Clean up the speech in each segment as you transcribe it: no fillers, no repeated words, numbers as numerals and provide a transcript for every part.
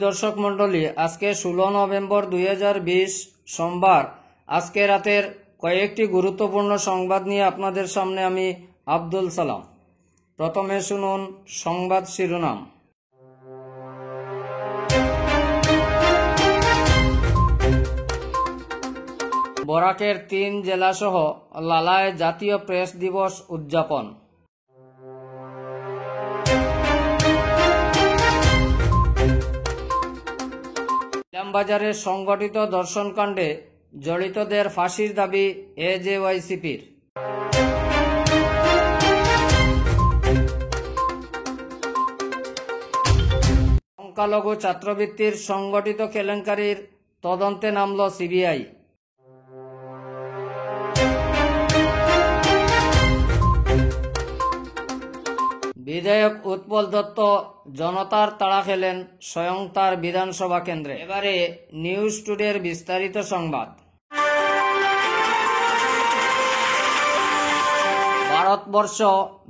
দর্শক মণ্ডলী, আজকে 16 নভেম্বর 2020 সোমবার। আজকে রাতের কয়েকটি গুরুত্বপূর্ণ সংবাদ নিয়ে আপনাদের সামনে আমি আব্দুল সালাম। প্রথমে শুনুন সংবাদ শিরোনাম। বরাকের 3 জেলাসহ লালায় জাতীয় প্রেস দিবস উদযাপন। ইলামবাজারে সংগঠিত ধর্ষণকাণ্ডে জড়িতদের ফাঁসির দাবি এজেওয়াইসিপির। সংখ্যালঘু ছাত্রবৃত্তির সংগঠিত কেলেঙ্কারির তদন্তে নামল সিবিআই। বিধায়ক উৎপল দত্ত জনতার তাড়া খেলেন স্বয়ং তার বিধানসভা কেন্দ্রে। এবারে নিউজ টুডের বিস্তারিত সংবাদ। ভারতবর্ষ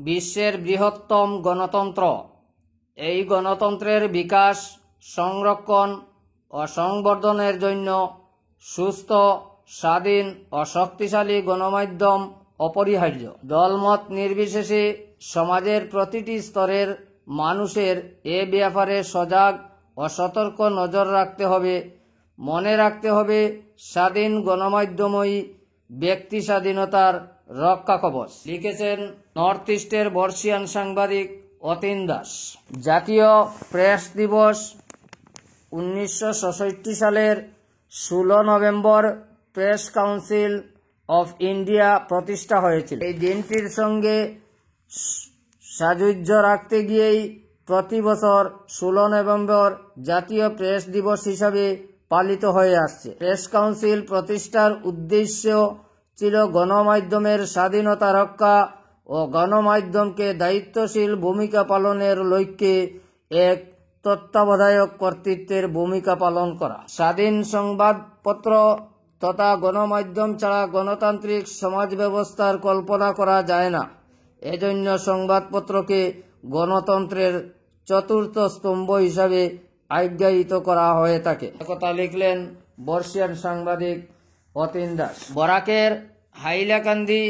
বিশ্বের বৃহত্তম গণতন্ত্র। এই গণতন্ত্রের বিকাশ, সংরক্ষণ ও সংবর্ধনের জন্য সুস্থ, স্বাধীন ও শক্তিশালী গণমাধ্যম অপরিহার্য। দলমত নির্বিশেষে সমাজের প্রতিটি স্তরের মানুষের এ ব্যাপারে সজাগ ও সতর্ক নজর রাখতে হবে। মনে রাখতে হবে, স্বাধীন গণমাধ্যমই ব্যক্তি স্বাধীনতার রক্ষা কবচ। লিখেছেন নর্থ ইস্টের বর্ষিয়ান সাংবাদিক অতীন দাস। জাতীয় প্রেস দিবস 1966 সালের 16 November press council of India প্রতিষ্ঠা হয়েছিল। এই দিনটির সঙ্গে সাযুজ্য রাখতে গিয়েই প্রতি বছর 16 নভেম্বর জাতীয় প্রেস দিবস হিসাবে পালিত হয়ে আসছে। প্রেস কাউন্সিল প্রতিষ্ঠার উদ্দেশ্য ছিল গণমাধ্যমের স্বাধীনতা রক্ষা ও গণমাধ্যমকে দায়িত্বশীল ভূমিকা পালনের লক্ষ্যে এক তত্ত্বাবধায়ক কর্তৃত্বের ভূমিকা পালন করা। স্বাধীন সংবাদপত্র তথা গণমাধ্যম ছাড়া গণতান্ত্রিক সমাজ ব্যবস্থার কল্পনা করা যায় না। এজন্য সংবাদপত্রকে গণতন্ত্রের চতুর্থ স্তম্ভ হিসাবে আজ্ঞায়িত করা হয়ে থাকে। কথা লিখলেন বর্ষিয়ান সাংবাদিক অতীন দাস। বরাকের হাইলাকান্দি,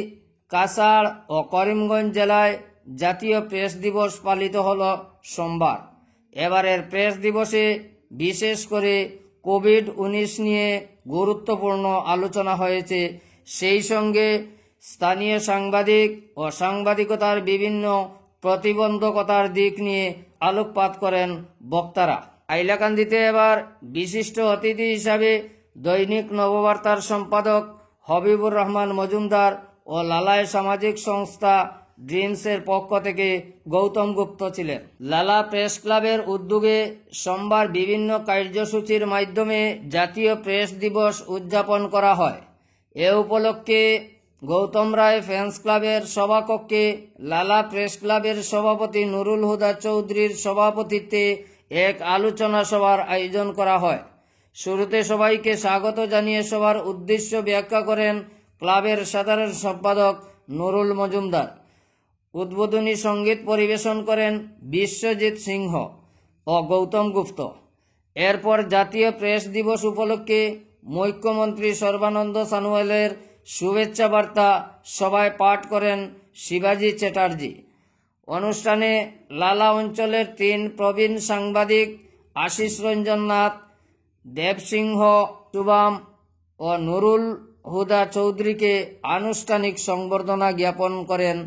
কাছাড় ও করিমগঞ্জ জেলায় জাতীয় প্রেস দিবস পালিত হল সোমবার। এবারের প্রেস দিবসে বিশেষ করে কোভিড-19 নিয়ে গুরুত্বপূর্ণ আলোচনা হয়েছে। সেই সঙ্গে স্থানীয় সাংবাদিক ও সাংবাদিকতার বিভিন্ন প্রতিবন্ধকতার দিক নিয়ে আলোকপাত করেন বক্তারা। হাইলাকান্দিতে এবার বিশিষ্ট অতিথি হিসাবে দৈনিক নববার্তার সম্পাদক হবিবুর রহমান মজুমদার ও লালায় সামাজিক সংস্থা ড্রিমসের পক্ষ থেকে গৌতম গুপ্ত ছিলেন। লালা প্রেস ক্লাবের উদ্যোগে সোমবার বিভিন্ন কার্যসূচির মাধ্যমে জাতীয় প্রেস দিবস উদযাপন করা হয়। এ উপলক্ষে গৌতম রায় ফ্যান্স ক্লাবের সভাকক্ষে লালা প্রেস ক্লাবের সভাপতি নুরুল হুদা চৌধুরীর সভাপতিত্বে এক আলোচনা সভার আয়োজন করা হয়। শুরুতে সবাইকে স্বাগত জানিয়ে সভার উদ্দেশ্য ব্যাখ্যা করেন ক্লাবের সাধারণ সম্পাদক নুরুল মজুমদার। উদ্বোধনী সঙ্গীত পরিবেশন করেন বিশ্বজিৎ সিংহ ও গৌতম গুপ্ত। এরপর জাতীয় প্রেস দিবস উপলক্ষে মুখ্যমন্ত্রী সর্বানন্দ সোনোয়ালের শুভেচ্ছা বার্তা সভায় পাঠ করেন শিবাজি চ্যাটার্জি। অনুষ্ঠানে লালা অঞ্চলের 3 প্রবীণ সাংবাদিক আশিস রঞ্জন নাথ, দেবসিংহ শুভাম ও নুরুল হুদা চৌধুরীকে আনুষ্ঠানিক সংবর্ধনা জ্ঞাপন করেন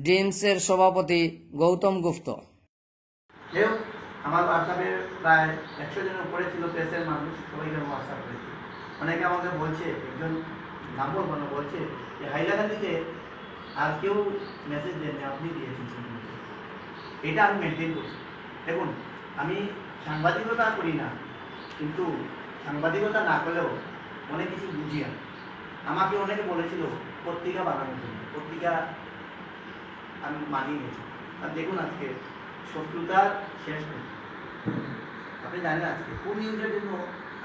ড্রিমসের সভাপতি গৌতম গুপ্ত। আমার হোয়াটসঅ্যাপে প্রায় 100 জনের উপরে ছিল প্রেসের মানুষ, সবাইকে হোয়াটসঅ্যাপ করেছি। অনেকে আমাকে বলছে, একজন নাম বলবো না, বলছে যে হাইলাকান্দিতে আর কেউ মেসেজ দেননি, আপনি দিয়েছেন। এটা আমি মেনটেন করছি। দেখুন, আমি সাংবাদিকতা করি না, কিন্তু সাংবাদিকতা না করলেও অনেক কিছু বুঝি। আমাকে অনেকে বলেছিল পত্রিকা বানানোর জন্য, পত্রিকা আমি মানি নিয়েছি। আর দেখুন আজকে শত্রুতার শেষ নেই। আপনি জানেন আজকে কোন নিউজের জন্য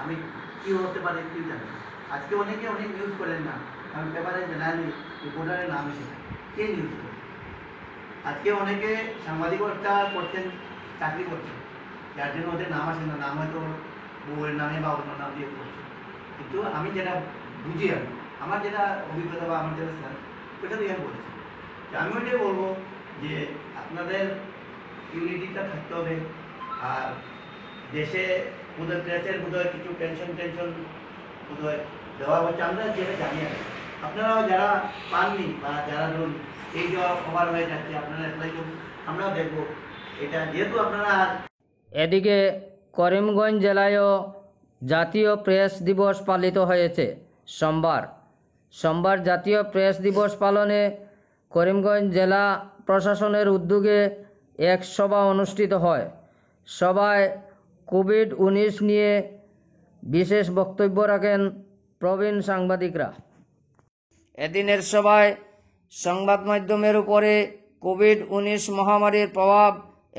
আমি কী হতে পারে কি জানেন। আজকে অনেকে অনেক নিউজ করেন না, কারণ পেপারে জানালি রিপোর্টারের নাম এসে কে নিউজ করে। আজকে অনেকে সাংবাদিকতা করছেন, চাকরি করছেন, যার জন্য ওদের নাম আসে না, নাম হয়তো বউয়ের নামে বা অন্য নাম দিয়ে করছে। কিন্তু আমি যেটা বুঝি, আমি আমার যেটা অভিজ্ঞতা বা আমার যেটা স্যার ওইটা দিয়ে বলছি, আমি ওইটাই বলবো যে আপনাদের ইউনিটিটা থাকতে হবে। আর দেশে বোধহয় প্রেসের বোধহয় কিছু টেনশন বোধহয় দেওয়া হচ্ছে, আমরা যেটা জানি আর আপনারাও যারা পাননি বা যারা ধরুন এই যে ওভার হয়ে যাচ্ছে আপনারা অ্যাপ্লাই করুন, আমরাও দেখবো এটা যেহেতু আপনারা। এদিকে করিমগঞ্জ জেলায়ও জাতীয় প্রেস দিবস পালিত হয়েছে সোমবার জাতীয় প্রেস দিবস পালনে করিমগঞ্জ জেলা প্রশাসনের উদ্যোগে এক সভা অনুষ্ঠিত হয়। সভায় কোভিড-19 নিয়ে বিশেষ বক্তব্য রাখেন প্রবীণ সাংবাদিকরা। এদিনের সভায় সংবাদ মাধ্যমের উপরে কোভিড-19 মহামারীর প্রভাব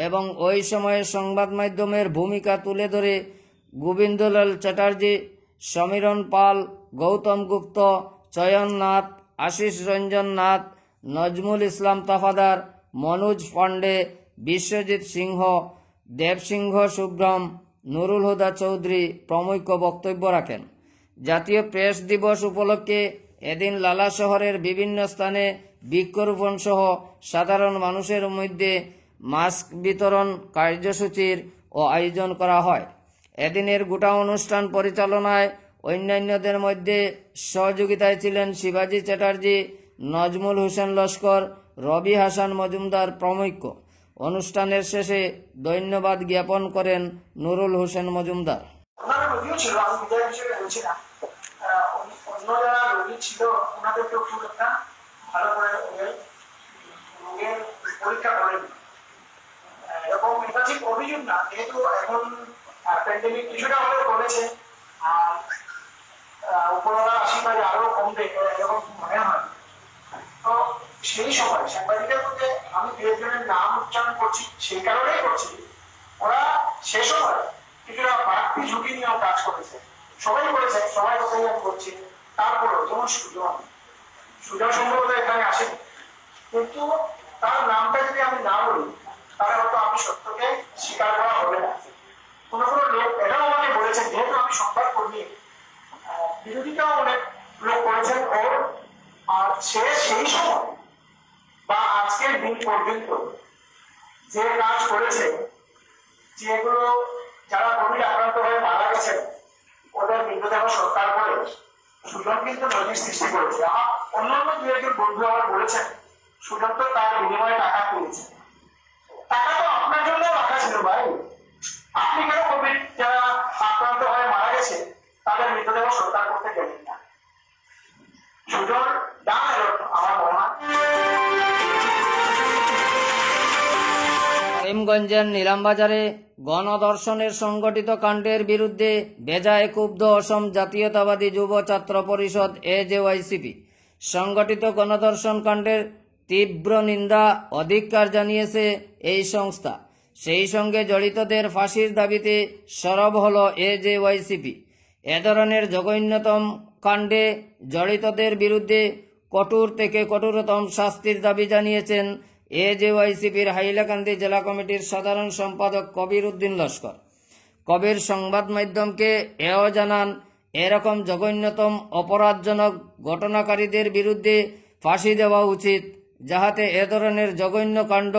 এবং ওই সময়ে সংবাদ মাধ্যমের ভূমিকা তুলে ধরে গোবিন্দলাল চ্যাটার্জি, সমীরণ পাল, গৌতম গুপ্ত, চয়ন নাথ, আশিস রঞ্জন নাথ, নজমুল ইসলাম তাফাদার, মনোজ পান্ডে, বিশ্বজিৎ সিংহ, দেবসিংহ শুভ্রম, নুরুল হুদা চৌধুরী প্রমুখ বক্তব্য রাখেন। জাতীয় প্রেস দিবস উপলক্ষে এদিন লালা শহরের বিভিন্ন স্থানে বৃক্ষরোপণ সহ সাধারণ মানুষের মধ্যে মাস্ক বিতরণ কার্যসূচির আয়োজন করা হয়। এদিনের গোটা অনুষ্ঠান পরিচালনায় অন্যান্যদের মধ্যে সহযোগিতায় ছিলেন শিবাজি চ্যাটার্জি, নজমুল হোসেন লস্কর, রবি হাসান মজুমদার প্রমুখ। অনুষ্ঠানের শেষে ধন্যবাদ জ্ঞাপন করেন নুরুল হোসেন মজুমদার। অন্য যারা রোগী ছিল ওনাদেরকেও খুব একটা ভালো করে রোগের পরীক্ষা করেন, এবং এটা ঠিক অভিযোগ না, যেহেতু এখন প্যান্ডেমিক কিছুটা হলেও কমেছে আর উপরওয়ালা আশীর্বাদে আরো কমবে এরকম মনে হয়। তো সেই সময় সাংবাদিকের মধ্যে আমি দু একজনের নাম উচ্চারণ করছি, সেই কারণেই করছি, ওরা সে সময় কিছুটা বাড়তি ঝুঁকি নিয়েও কাজ করেছে। সবাই করেছে, সবাই কথাই আমি করছি। তারপরেও যেমন সুজন সম্ভবত এখানে আসেন, কিন্তু তার নামটা যদি আমি না বলি তাহলে হয়তো আমি সত্যকে স্বীকার করা হবে না। কোন লোক এটাও আমাকে বলেছেন, যেহেতু আমি সংবাদ কর্মী, বিরোধিতাও অনেক লোক করেছেন ওর, আর সে সেই সময় বা আজকের দিন পর্যন্ত যে কাজ করেছে, যেগুলো যারা কোভিড আক্রান্ত হয়ে মারা গেছেন ওদের মৃতদেহ সৎকার করে সুজন কিন্তু নজির সৃষ্টি করেছে। আমার অন্যান্য দু একজন বন্ধু আমার বলেছেন সুজন তো তার বিনিময়ে টাকা পেয়েছে। টাকা তো আপনার জন্য রাখা ছিল ভাই, আপনি কেন কোভিড যারা আক্রান্ত হয়ে মারা গেছে তাদের মৃতদেহ সৎকার করতে গেলেন না? সুজন ডান আমার মনে হয়। করিমগঞ্জের নিলামবাজারে গণধর্ষণের সংগঠিত কাণ্ডের বিরুদ্ধে বেজায় ক্ষুব্ধ অসম জাতীয়তাবাদী যুব ছাত্র পরিষদ AJYCP। সংগঠিত গণধর্ষণ কাণ্ডের তীব্র নিন্দা ও ধিক্কার জানিয়েছে এই সংস্থা। সেই সঙ্গে জড়িতদের ফাঁসির দাবিতে সরব হল AJYCP। এ ধরনের জঘন্যতম কাণ্ডে জড়িতদের বিরুদ্ধে কঠোর থেকে কঠোরতম শাস্তির দাবি জানিয়েছেন AJYCPর হাইলাকান্দি জেলা কমিটির সাধারণ সম্পাদক কবির উদ্দিন লস্কর। কবির সংবাদ মাধ্যমকে এও জানান, এরকম জঘন্যতম অপরাধজনক ঘটনাকারীদের বিরুদ্ধে ফাঁসি দেওয়া উচিত, যাহাতে এ ধরনের জঘন্য কাণ্ড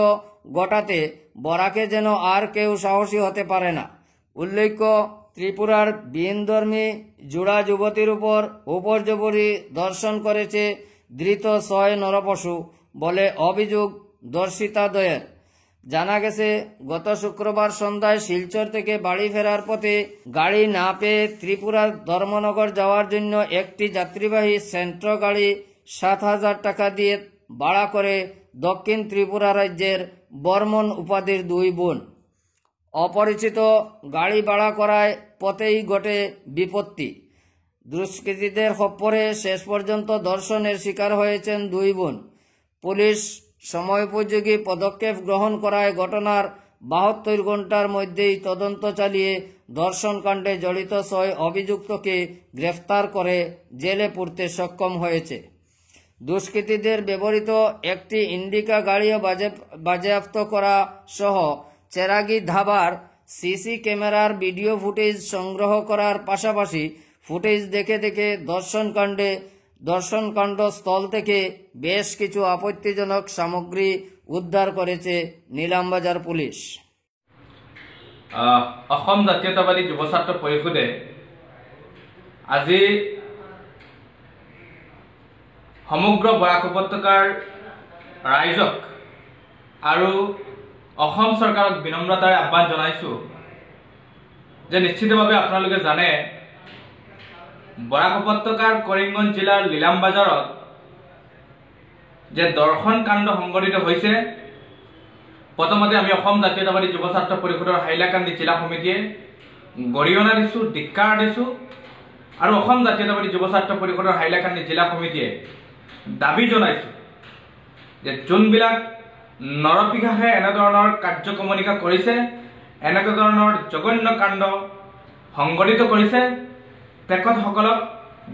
ঘটাতে বরাকে যেন আর কেউ সাহসী হতে পারে না। উল্লেখ্য, ত্রিপুরার বিনধর্মী জোড়া যুবতীর উপর উপর্যুপরি ধর্ষণ করেছে ধৃত 6 নরপশু বলে অভিযোগ ধর্ষিতাদ্বয়ের। জানা গেছে, গত শুক্রবার সন্ধ্যায় শিলচর থেকে বাড়ি ফেরার পথে গাড়ি না পেয়ে ত্রিপুরার ধর্মনগর যাওয়ার জন্য একটি যাত্রীবাহী সেন্ট্রো গাড়ি 7,000 টাকা দিয়ে ভাড়া করে দক্ষিণ ত্রিপুরা রাজ্যের বর্মন উপাধির 2 বোন। অপরিচিত গাড়ি ভাড়া করায় পথেই ঘটে বিপত্তি। দুষ্কৃতীদের খপ্পরে শেষ পর্যন্ত ধর্ষণের শিকার হয়েছেন 2 বোন। পুলিশ সময়োপযোগী পদক্ষেপ গ্রহণ করায় ঘটনার 72 ঘণ্টার মধ্যেই তদন্ত চালিয়ে ধর্ষণকাণ্ডে জড়িত 6 অভিযুক্তকে গ্রেফতার করে জেলে পুরতে সক্ষম হয়েছে। দুষ্কৃতীদের ব্যবহৃত একটি ইন্ডিকা গাড়িও বাজেয়াপ্ত করা সহ চেরাগি ধাবার সিসি ক্যামেরার ভিডিও ফুটেজ সংগ্রহ করার পাশাপাশি ফুটেজ দেখে দেখে দর্শনকাণ্ড স্থল থেকে বেশ কিছু আপত্তিজনক সামগ্রী উদ্ধার করেছে নিলামবাজার পুলিশ। অসম জাতীয়তাবাদী যুৱ ছাত্ৰ পৰিষদে আজি সমগ্ৰ বৰাক উপত্যকাৰ ৰাইজক আৰু অসম চৰকাৰক বিনম্ৰতাৰে আহ্বান জনাইছোঁ যে নিশ্চিতভাৱে আপোনালোকে জানে বৰাক উপত্যকাৰ কৰিমগঞ্জ জিলাৰ লীলামবাজাৰত যে দৰ্শন কাণ্ড সংঘটিত হৈছে, প্ৰথমতে আমি অসম জাতীয়তাবাদী যুৱ ছাত্ৰ পৰিষদৰ হাইলাকান্দি জিলা সমিতিয়ে গৰিহণা দিছোঁ, ধিক্কাৰ দিছোঁ আৰু অসম জাতীয়তাবাদী যুৱ ছাত্ৰ পৰিষদৰ হাইলাকান্দি জিলা সমিতিয়ে দাবী জনাইছোঁ যে যোনবিলাক নৰপিশাসে এনেধৰণৰ কাৰ্যক্ৰমণিকা কৰিছে, এনেকুৱা ধৰণৰ জঘন্য কাণ্ড সংঘটিত কৰিছে, তেখেতসকলক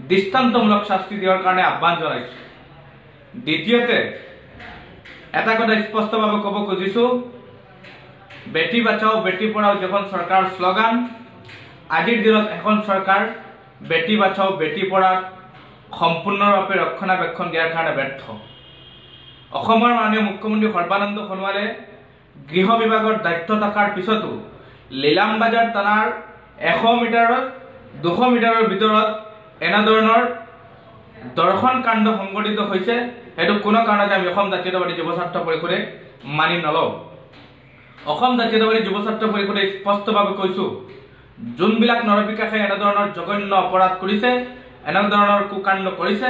দৃষ্টান্তমূলক শাস্তি দিয়াৰ কাৰণে আহ্বান জনাইছোঁ। দ্বিতীয়তে এটা কথা স্পষ্টভাৱে ক'ব খুজিছোঁ, বেটি বাচাও বেটি পঢ়াও যখন চৰকাৰৰ শ্লোগান, আজিৰ দিনত এখন চৰকাৰ বেটি বাচাও বেটি পঢ়াক সম্পূৰ্ণৰূপে ৰক্ষণাবেক্ষণ দিয়াৰ কাৰণে ব্যৰ্থ। অসমৰ মাননীয় মুখ্যমন্ত্ৰী সৰ্বানন্দ সোণোৱালে গৃহ বিভাগৰ দায়িত্ব থকাৰ পিছতো লীলামবাজাৰ থানাৰ 100 মিটাৰত 200 মিটাৰৰ ভিতৰত এনেধৰণৰ দৰ্শন কাণ্ড সংঘটিত হৈছে, সেইটো কোনো কাৰণতে আমি অসম জাতীয়তাবাদী যুৱ ছাত্ৰ পৰিষদে মানি নলওঁ। অসম জাতীয়তাবাদী যুৱ ছাত্ৰ পৰিষদে স্পষ্টভাৱে কৈছোঁ, যোনবিলাক নৰপিশাসে এনেধৰণৰ জঘন্য অপৰাধ কৰিছে, এনেধৰণৰ কুকাণ্ড কৰিছে,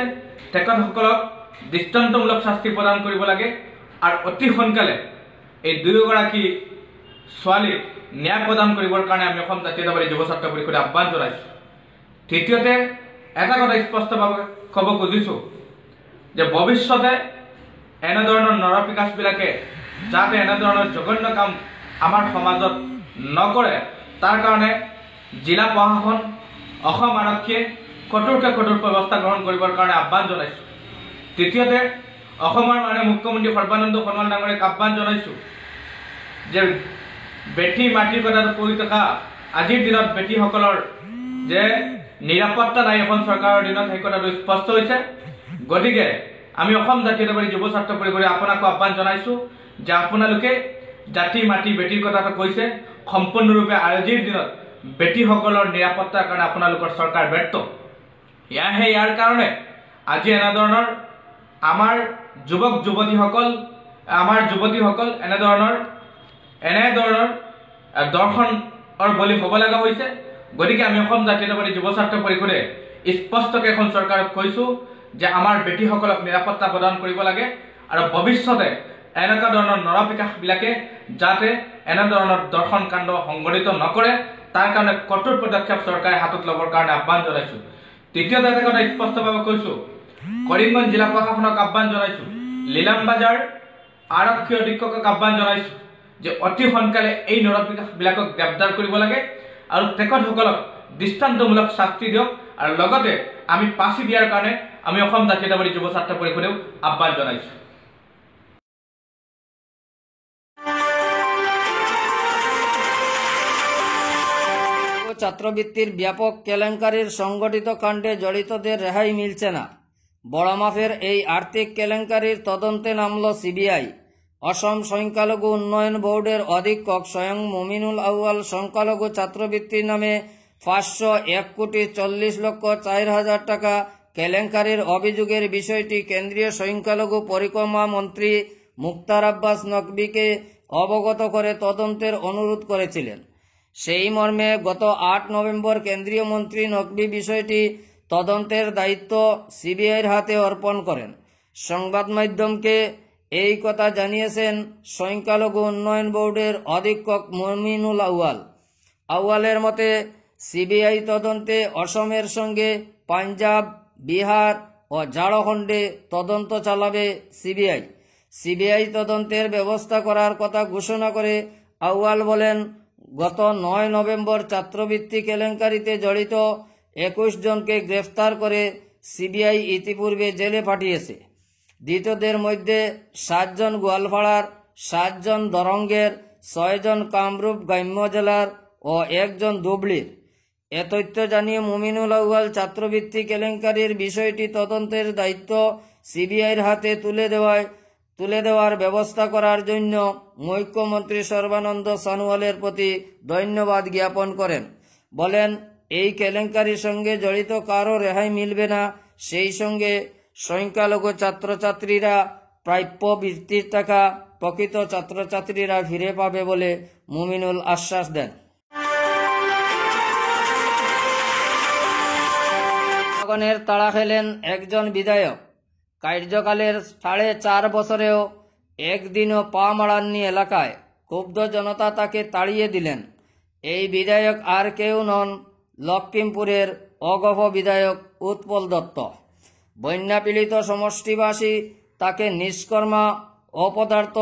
তেখেতসকলক দৃষ্টান্তমূলক শাস্তি প্ৰদান কৰিব লাগে আৰু অতি সোনকালে এই দুয়োগৰাকী ছোৱালীক ন্যায় প্ৰদান কৰিবৰ কাৰণে আমি অসম জাতীয়তাবাদী যুৱ ছাত্ৰ পৰিষদে আহ্বান জনাইছোঁ। তৃতীয়তে এটা কথা স্পষ্টভাৱে ক'ব খুজিছোঁ যে ভৱিষ্যতে এনেধৰণৰ নৰপিশাচবিলাকে যাতে এনেধৰণৰ জঘন্য কাম আমাৰ সমাজত নকৰে, তাৰ কাৰণে জিলা প্ৰশাসন, অসম আৰক্ষীয়ে কঠোৰকৈ কঠোৰ ব্যৱস্থা গ্ৰহণ কৰিবৰ কাৰণে আহ্বান জনাইছোঁ। তৃতীয়তে অসমৰ মাননীয় মুখ্যমন্ত্ৰী সৰ্বানন্দ সোণোৱাল ডাঙৰীয়াক আহ্বান জনাইছোঁ যে বেটি মাটিৰ কথাটো কৈ থকা আজিৰ দিনত বেটিসকলৰ যে নিৰাপত্তা নাই এখন চৰকাৰৰ দিনত, সেই কথাটো স্পষ্ট হৈছে। গতিকে আমি অসম জাতীয়তাবাদী যুৱ ছাত্ৰ পৰিষদে আপোনাকো আহ্বান জনাইছোঁ যে আপোনালোকে জাতি মাটি বেটিৰ কথাটো কৈছে, সম্পূৰ্ণৰূপে আজিৰ দিনত বেটিসকলৰ নিৰাপত্তাৰ কাৰণে আপোনালোকৰ চৰকাৰ ব্যৰ্থ। ইয়াৰ কাৰণে আজি এনেধৰণৰ আমাৰ যুৱতীসকল এনেধৰণৰ দৰ্শনৰ বলি হ'ব লগা হৈছে। গতিকে আমি অসম জাতীয়তাবাদী যুৱ ছাত্ৰ পৰিষদে স্পষ্টকৈ এখন চৰকাৰক কৈছোঁ যে আমাৰ বেটিসকলক নিৰাপত্তা প্ৰদান কৰিব লাগে আৰু ভৱিষ্যতে এনেকুৱা ধৰণৰ নৰপিশাচবিলাকে যাতে এনেধৰণৰ দৰ্শন কাণ্ড সংঘটিত নকৰে, তাৰ কাৰণে কঠোৰ পদক্ষেপ চৰকাৰে হাতত ল'বৰ কাৰণে আহ্বান জনাইছোঁ। তৃতীয়তে এটা কথা স্পষ্টভাৱে কৈছোঁ, কৰিমগঞ্জ জিলা প্ৰশাসনক আহ্বান জনাইছোঁ, লীলামবাজাৰ আৰক্ষী অধীক্ষকক আহ্বান জনাইছোঁ যে অতি সোনকালে এই নৰপিশাচবিলাকক গ্ৰেপ্তাৰ কৰিব লাগে আৰু তেখেতসকলক দৃষ্টান্তমূলক শাস্তি দিয়ক আৰু লগতে আমি ফাঁচি দিয়াৰ কাৰণে আমি অসম জাতীয়তাবাদী যুৱ ছাত্ৰ পৰিষদেও আহ্বান জনাইছোঁ। ছাত্রবৃত্তির ব্যাপক কেলেঙ্কারির সংগঠিত কাণ্ডে জড়িতদের রেহাই মিলছে না। বড় মাপের এই আর্থিক কেলেঙ্কারির তদন্তে নামল সিবিআই। অসম সংখ্যালঘু উন্নয়ন বোর্ডের অধীক্ষক স্বয়ং মুমিনুল আউয়াল সংখ্যালঘু ছাত্রবৃত্তির নামে 501,40,04,000 টাকা কেলেঙ্কারির অভিযোগের বিষয়টি কেন্দ্রীয় সংখ্যালঘু পরিক্রমা মন্ত্রী মুখতার আব্বাস নকভিকে অবগত করে তদন্তের অনুরোধ করেছিলেন। সেই মর্মে গত 8 নভেম্বর কেন্দ্রীয় মন্ত্রী নকভি বিষয়টি তদন্তের দায়িত্ব সিবিআইয়ের হাতে অর্পণ করেন। সংবাদ মাধ্যমকে এই কথা জানিয়েছেন সংখ্যালঘু উন্নয়ন বোর্ডের অধীক্ষক মুমিনুল আউয়ালের মতে সিবিআই তদন্তে অসমের সঙ্গে পাঞ্জাব, বিহার ও ঝাড়খণ্ডে তদন্ত চালাবে সিবিআই তদন্তের ব্যবস্থা করার কথা ঘোষণা করে আউয়াল বলেন, গত 9 নভেম্বর ছাত্রবৃত্তি কেলেঙ্কারিতে জড়িত 21 জনকে গ্রেফতার করে সিবিআই ইতিপূর্বে জেলে পাঠিয়েছে। ধৃতদের মধ্যে 7 জন গোয়ালপাড়ার, 7 জন দরঙ্গের, 6 জন কামরূপ গ্রাম্য জেলার ও 1 জন ধুবড়ীর। এ তথ্য জানিয়ে মুমিনুল আউয়াল ছাত্রবৃত্তি কেলেঙ্কারির বিষয়টি তদন্তের দায়িত্ব সিবিআইয়ের হাতে তুলে দেওয়ার ব্যবস্থা করার জন্য মুখ্যমন্ত্রী সর্বানন্দ সোনোয়ালের প্রতি ধন্যবাদ জ্ঞাপন করেন। বলেন, এই কেলেঙ্কারির সঙ্গে জড়িত কারো রেহাই মিলবে না, সেই সঙ্গে সংখ্যালঘু ছাত্রছাত্রীরা প্রাপ্য বৃত্তির টাকা প্রকৃত ছাত্রছাত্রীরা ফিরে পাবে বলে মুমিনুল আশ্বাস দেন। জনগণের তাড়া খেলেন একজন বিধায়ক। কার্যকালের 4.5 বছরেও একদিনও পা মাড়াননি এলাকায়। ক্ষুব্ধ জনতা তাকে তাড়িয়ে দিলেন। এই বিধায়ক আর কেউ নন, লক্ষ্মীমপুরের অগপ বিধায়ক উৎপল দত্ত। বন্যাপীড়িত সমষ্টিবাসী তাকে নিষ্কর্মা, অপদার্থ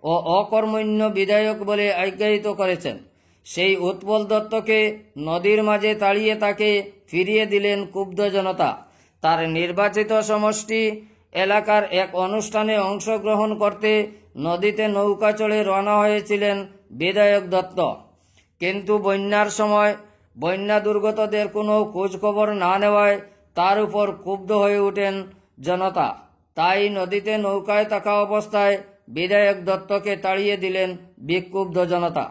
ও অকর্মণ্য বিধায়ক বলে আখ্যায়িত করেছেন। সেই উৎপল দত্তকে নদীর মাঝে তাড়িয়ে তাকে ফিরিয়ে দিলেন ক্ষুব্ধ জনতা। তার নির্বাচিত সমষ্টি এলাকার এক অনুষ্ঠানে অংশগ্রহণ করতে নদীতে নৌকা চড়ে রওনা হয়েছিলেন বিধায়ক দত্ত। কিন্তু বন্যার সময় বন্যা দুর্গতদের কোনো খোঁজখবর না নেওয়ায় তার উপর ক্ষুব্ধ হয়ে ওঠেন জনতা। তাই নদীতে নৌকায় থাকা অবস্থায় বিধায়ক দত্তকে তাড়িয়ে দিলেন বিক্ষুব্ধ জনতা।